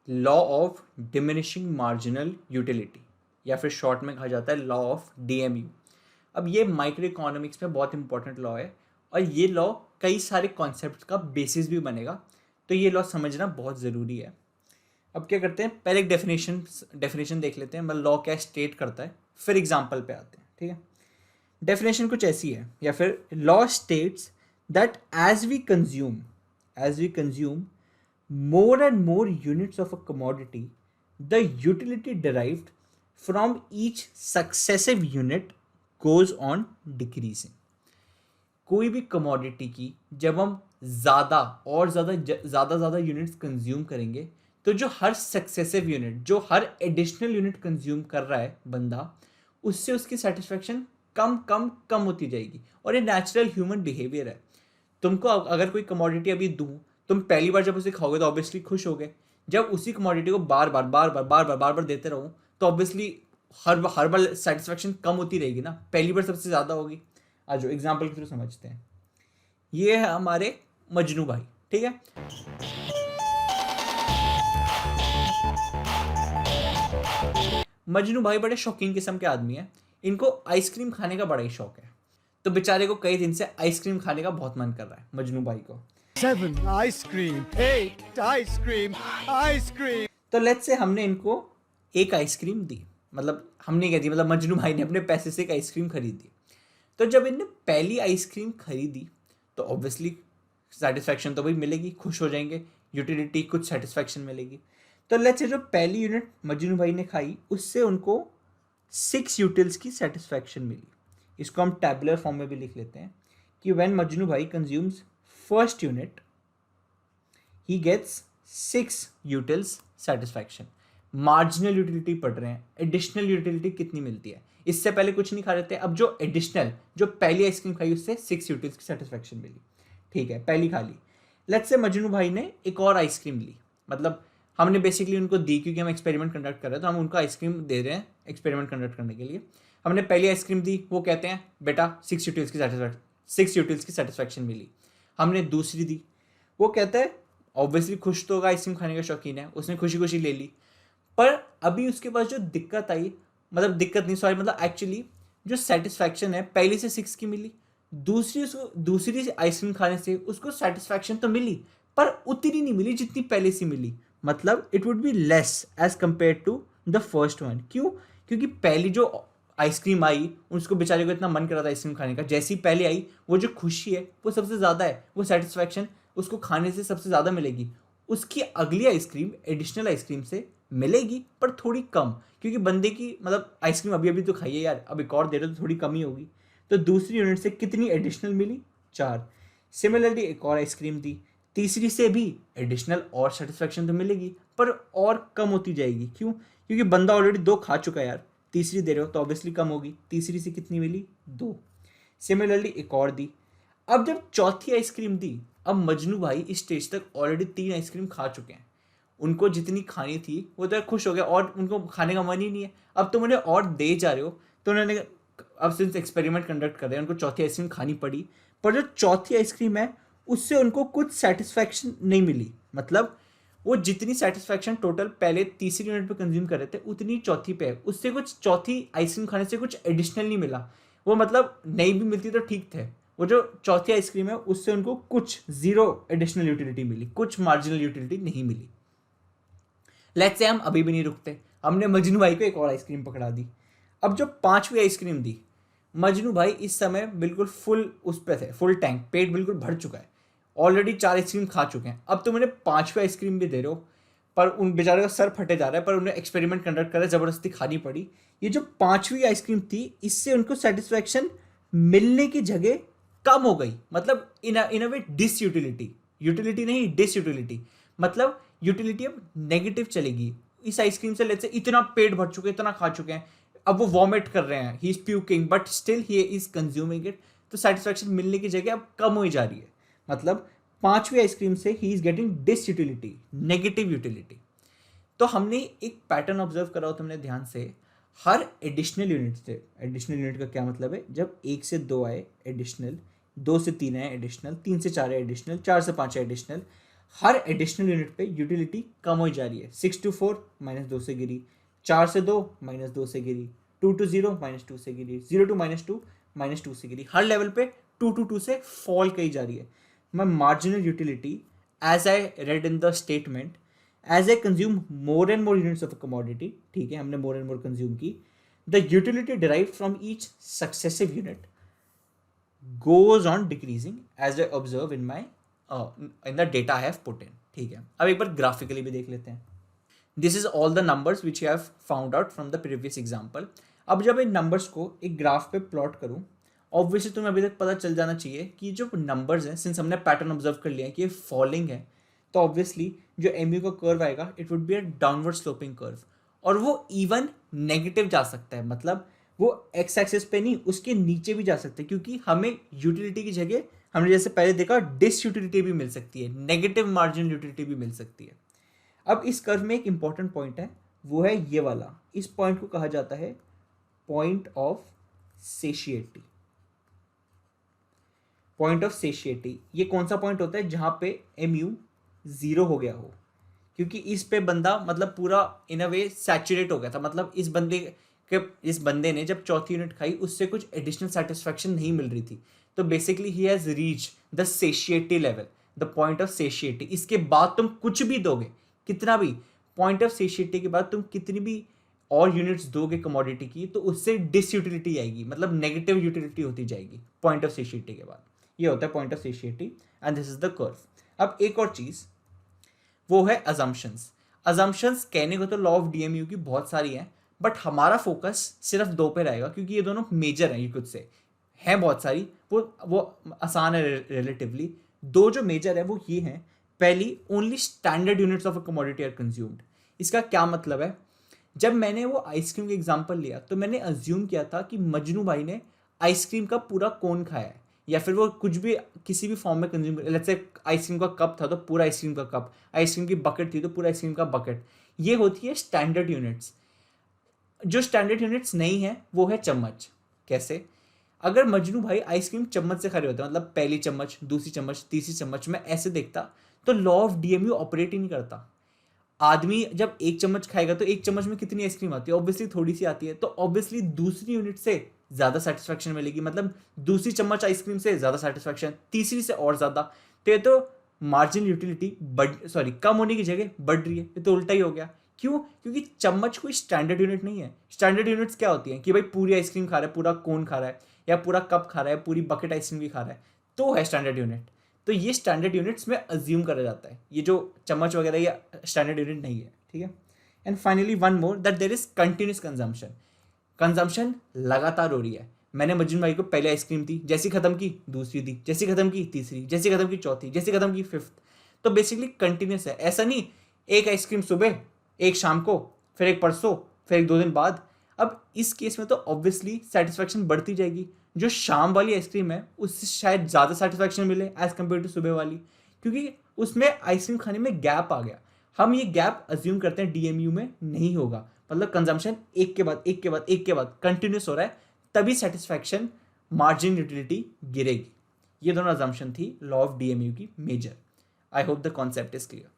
Law of diminishing marginal utility, या फिर short में कहा जाता है लॉ ऑफ डीएमयू। अब ये माइक्रो इकोनॉमिक्स में बहुत इंपॉर्टेंट लॉ है और ये लॉ कई सारे कॉन्सेप्ट का बेसिस भी बनेगा, तो ये लॉ समझना बहुत ज़रूरी है। अब क्या करते हैं, पहले एक डेफिनेशन देख लेते हैं, मतलब लॉ क्या स्टेट करता है, फिर एग्जाम्पल पे आते हैं। ठीक है, डेफिनेशन कुछ ऐसी है, या फिर law states that as we consume more and more units of a commodity, the utility derived from each successive unit goes on decreasing. कोई भी कमोडिटी की जब हम ज़्यादा और ज़्यादा यूनिट्स कंज्यूम करेंगे, तो जो हर सक्सेसिव यूनिट, जो हर एडिशनल यूनिट कंज्यूम कर रहा है बंदा, उससे उसकी सेटिस्फैक्शन कम कम कम होती जाएगी। और ये नेचुरल ह्यूमन बिहेवियर है। तुमको अगर कोई कमोडिटी अभी दूँ, तुम पहली बार जब उसे खाओगे तो ऑब्वियसली खुश होगे। जब उसी कमोडिटी को बार बार देते रहो तो ऑब्वियसली हर बार सेटिस्फैक्शन कम होती रहेगी ना, पहली बार सबसे ज़्यादा होगी। आज जो एग्जाम्पल के थ्रू समझते हैं, ये है हमारे मजनू भाई। ठीक है, मजनू भाई बड़े शौकीन किस्म के आदमी हैं, इनको आइसक्रीम खाने का बड़ा ही शौक है। तो बेचारे को कई दिन से आइसक्रीम खाने का बहुत मन कर रहा है मजनू भाई को। 7 ice cream, 8 ice cream, ice cream. तो लेट्स से हमने इनको एक आइसक्रीम दी, मतलब हमने क्या दी, मतलब मजनू भाई ने अपने पैसे से एक आइसक्रीम खरीदी। तो जब इनने पहली आइसक्रीम खरीदी तो ऑब्वियसली सेटिस्फैक्शन तो भाई मिलेगी, खुश हो जाएंगे, यूटिलिटी कुछ सेटिस्फैक्शन मिलेगी। तो लेट्स से जो पहली यूनिट मजनू भाई ने खाई, उससे उनको 6 यूटिल्स की सेटिस्फैक्शन मिली। इसको हम टैबुलर फॉर्म में भी लिख लेते हैं कि व्हेन मजनू भाई consumes first unit he gets 6 utils satisfaction। Marginal utility पढ़ रहे हैं, एडिशनल यूटिलिटी कितनी मिलती है, इससे पहले कुछ नहीं खा रहे थे, अब जो एडिशनल, जो पहली आइसक्रीम खाई उससे 6 यूटिल्स की सेटिस्फैक्शन मिली। ठीक है, पहली खा ली। लेट्स से मजनू भाई ने एक और आइसक्रीम ली, मतलब हमने बेसिकली उनको दी क्योंकि हम एक्सपेरिमेंट कंडक्ट कर रहे हैं, तो हम उनको आइसक्रीम दे रहे हैं एक्सपेरिमेंट कंडक्ट करने के लिए। हमने पहली आइसक्रीम दी, वो कहते हैं बेटा 6 यूटिल्स की सेटिस्फैक्शन मिली। हमने दूसरी दी, वो कहता है ऑब्वियसली खुश तो होगा, आइसक्रीम खाने का शौकीन है, उसने खुशी खुशी ले ली। पर अभी उसके पास जो दिक्कत आई, मतलब दिक्कत नहीं सॉरी, मतलब एक्चुअली जो सेटिस्फैक्शन है पहली से 6 की मिली, दूसरी आइसक्रीम खाने से उसको सेटिस्फैक्शन तो मिली पर उतनी नहीं मिली जितनी पहले से मिली। मतलब it would be less as compare to the first one. क्यों? क्योंकि पहली जो आइसक्रीम आई, उसको बेचारे को इतना मन कर रहा था आइसक्रीम खाने का, जैसी पहले आई वो जो खुशी है वो सबसे ज़्यादा है, वो सेटिस्फैक्शन उसको खाने से सबसे ज़्यादा मिलेगी। उसकी अगली आइसक्रीम एडिशनल आइसक्रीम से मिलेगी पर थोड़ी कम, क्योंकि बंदे की मतलब आइसक्रीम अभी अभी तो खाइए यार, अब एक और दे रहे तो थोड़ी कमी होगी। तो दूसरी यूनिट से कितनी एडिशनल मिली? 4। सिमिलरली एक और आइसक्रीम दी, तीसरी से भी एडिशनल और सेटिस्फैक्शन तो मिलेगी पर और कम होती जाएगी। क्यों? क्योंकि बंदा ऑलरेडी 2 खा चुका है यार, तीसरी दे रहे हो तो ऑब्वियसली कम होगी। तीसरी से कितनी मिली? 2। सिमिलरली एक और दी। अब जब चौथी आइसक्रीम दी, अब मजनू भाई इस स्टेज तक ऑलरेडी 3 आइसक्रीम खा चुके हैं, उनको जितनी खानी थी वो तो खुश हो गया और उनको खाने का मन ही नहीं है। अब तुम उन्हें और दे जा रहे हो, तो उन्होंने अब सिंस एक्सपेरिमेंट कंडक्ट कर रहे हैं उनको चौथी आइसक्रीम खानी पड़ी, पर जो चौथी आइसक्रीम है उससे उनको कुछ सेटिस्फैक्शन नहीं मिली। मतलब वो जितनी सेटिस्फैक्शन टोटल पहले तीसरी यूनिट पे कंज्यूम कर रहे थे उतनी चौथी पे है, उससे कुछ चौथी आइसक्रीम खाने से कुछ एडिशनल नहीं मिला। वो मतलब नहीं भी मिलती तो ठीक थे, वो जो चौथी आइसक्रीम है उससे उनको कुछ 0 एडिशनल यूटिलिटी मिली, कुछ मार्जिनल यूटिलिटी नहीं मिली। लेट्स से हम अभी भी नहीं रुकते, हमने मजनू भाई को एक और आइसक्रीम पकड़ा दी। अब जो 5वीं आइसक्रीम दी, मजनू भाई इस समय बिल्कुल फुल उस पे थे, फुल टैंक, पेट बिल्कुल भर चुका है, ऑलरेडी 4 आइसक्रीम खा चुके हैं। अब तुम उन्हें 5वीं आइसक्रीम भी दे रहे हो, पर उन बेचारे का सर फटे जा रहा है, पर उन्हें एक्सपेरिमेंट कंडक्ट कर रहे, ज़बरदस्ती खानी पड़ी। ये जो 5वीं आइसक्रीम थी, इससे उनको सेटिस्फैक्शन मिलने की जगह कम हो गई। मतलब इन अ वे डिसयूटिलिटी, यूटिलिटी नहीं डिसयूटिलिटी, मतलब यूटिलिटी अब नेगेटिव चलेगी। इस आइसक्रीम से लेट्स से इतना पेट भर चुके हैं, इतना खा चुके हैं, अब वो वॉमिट कर रहे हैं, he is puking but still he is consuming it, तो सेटिस्फैक्शन मिलने की जगह अब कम हो जा रही है। मतलब 5वीं आइसक्रीम से he is getting disutility, negative utility. तो हमने एक पैटर्न ऑब्जर्व करा हो तुमने ध्यान से, हर एडिशनल यूनिट से, एडिशनल यूनिट का क्या मतलब है, जब 1 से 2 आए एडिशनल, 2 से 3 आए एडिशनल, 3 से 4 आए एडिशनल, 4 से 5 आए एडिशनल, हर एडिशनल यूनिट पे यूटिलिटी कम हो जा रही है। 6 to 4 -2 से गिरी, 4 से 2 -2 से गिरी, 2 to 0 -2 से गिरी, 0 to -2 -2 से गिरी। हर लेवल पे 2 to 2 से फॉल कही जा रही है। मैं marginal utility, as I read in the statement, as I consume more and more units of a commodity, ठीक है, हमने मोर एंड मोर कंज्यूम की, the utility derived from each successive unit goes on decreasing as I observe in my in the data I have put in, ठीक है। अब एक बार graphically भी देख लेते हैं। This is all the numbers which you have found out from the previous example. अब जब इन नंबर्स को एक ग्राफ पे प्लॉट करूँ, ऑब्वियसली तुम्हें अभी तक पता चल जाना चाहिए कि जो नंबर्स हैं, सिंस हमने पैटर्न ऑब्जर्व कर लिया है कि ये फॉलिंग है, तो ऑब्वियसली जो एमयू का कर्व आएगा it would be a downward sloping curve, और वो इवन नेगेटिव जा सकता है, मतलब वो एक्स एक्सिस पे नहीं, उसके नीचे भी जा सकते हैं, क्योंकि हमें यूटिलिटी की जगह हमने जैसे पहले देखा डिस यूटिलिटी भी मिल सकती है, नेगेटिव मार्जिनल यूटिलिटी भी मिल सकती है। अब इस कर्व में एक इंपॉर्टेंट पॉइंट है, वो है ये वाला। इस पॉइंट को कहा जाता है पॉइंट ऑफ सेशिएटी। पॉइंट ऑफ सेशिएटी ये कौन सा पॉइंट होता है? जहां पे एमयू 0 हो गया हो, क्योंकि इस पे बंदा मतलब पूरा इन अ वे सैचुरेट हो गया था, मतलब इस बंदे ने जब चौथी यूनिट खाई उससे कुछ एडिशनल सेटिस्फैक्शन नहीं मिल रही थी, तो basically he has reach the satiety level, the point of satiety. इसके बाद तुम कुछ भी दोगे, कितना भी, पॉइंट ऑफ सेशिएटी के बाद तुम कितनी भी और यूनिट्स दोगे कमोडिटी की, तो उससे डिसयूटिलिटी आएगी, मतलब नेगेटिव यूटिलिटी होती जाएगी पॉइंट ऑफ सेशिएटी के बाद। ये होता है point of satiety and this is the curve. अब एक और चीज वो है अजम्पशंस। अजम्पशंस कहने को तो लॉ ऑफ डीएमयू की बहुत सारी हैं, बट हमारा फोकस सिर्फ 2 पे रहेगा, क्योंकि ये दोनों मेजर हैं। ये कुछ से हैं बहुत सारी, वो आसान है रिलेटिवली। 2 जो मेजर है वो ये हैं। पहली, only standard units of a commodity are consumed. इसका क्या मतलब है? जब मैंने वो आइसक्रीम का एग्जाम्पल लिया तो मैंने अज्यूम किया था कि मजनू भाई ने आइसक्रीम का पूरा कोन खाया है, या फिर वो कुछ भी किसी भी फॉर्म में कंज्यूम कर, लेट्स से आइसक्रीम का कप था तो पूरा आइसक्रीम का कप, आइसक्रीम की बकेट थी तो पूरा आइसक्रीम का बकेट। ये होती है स्टैंडर्ड यूनिट्स। जो स्टैंडर्ड यूनिट्स नहीं है वो है चम्मच। कैसे? अगर मजनू भाई आइसक्रीम चम्मच से खा रहे होते हैं, मतलब पहली चम्मच, दूसरी चम्मच, तीसरी चम्मच में ऐसे देखता, तो लॉ ऑफ डीएमयू ऑपरेट ही नहीं करता। आदमी जब एक चम्मच खाएगा तो एक चम्मच में कितनी आइसक्रीम आती है? ऑब्वियसली थोड़ी सी आती है, तो ऑब्वियसली दूसरी यूनिट से ज्यादा सेटिस्फैक्शन मिलेगी, मतलब दूसरी चम्मच आइसक्रीम से ज्यादा सेटिस्फैक्शन, तीसरी से और ज्यादा। तो ये तो मार्जिनल यूटिलिटी कम होने की जगह बढ़ रही है, ये तो उल्टा ही हो गया। क्यों? क्योंकि चम्मच कोई स्टैंडर्ड यूनिट नहीं है। स्टैंडर्ड यूनिट्स क्या होती हैं कि भाई पूरी आइसक्रीम खा रहा है, पूरा कोन खा रहा है, या पूरा कप खा रहा है, पूरी बकेट आइसक्रीम भी खा रहा है, तो है स्टैंडर्ड यूनिट। तो ये स्टैंडर्ड यूनिट्स में अज्यूम करा जाता है, ये जो चम्मच वगैरह ये स्टैंडर्ड यूनिट नहीं है, ठीक है। And finally one more, that there is continuous consumption. Consumption लगातार हो रही है। मैंने मजनू भाई को पहले आइसक्रीम दी, जैसी खत्म की दूसरी दी, जैसी खत्म की तीसरी, जैसी खत्म की चौथी, जैसी खत्म की फिफ्थ। तो बेसिकली कंटिन्यूस है, ऐसा नहीं एक आइसक्रीम सुबह, एक शाम को, फिर एक परसों, फिर एक 2 दिन बाद। अब इस केस में तो ऑब्वियसली सेटिस्फैक्शन बढ़ती जाएगी। जो शाम वाली आइसक्रीम है उससे शायद ज़्यादा सेटिस्फैक्शन मिले एज कम्पेयर टू सुबह वाली, क्योंकि उसमें आइसक्रीम खाने में गैप आ गया। हम ये गैप अज्यूम करते हैं डीएमयू में नहीं होगा, मतलब कंजम्पशन एक के बाद एक के बाद एक के बाद कंटिन्यूस हो रहा है, तभी सेटिस्फैक्शन मार्जिन यूटिलिटी गिरेगी। ये दोनों अजम्पशन थी लॉ ऑफ डीएमयू की major. I hope the concept is clear.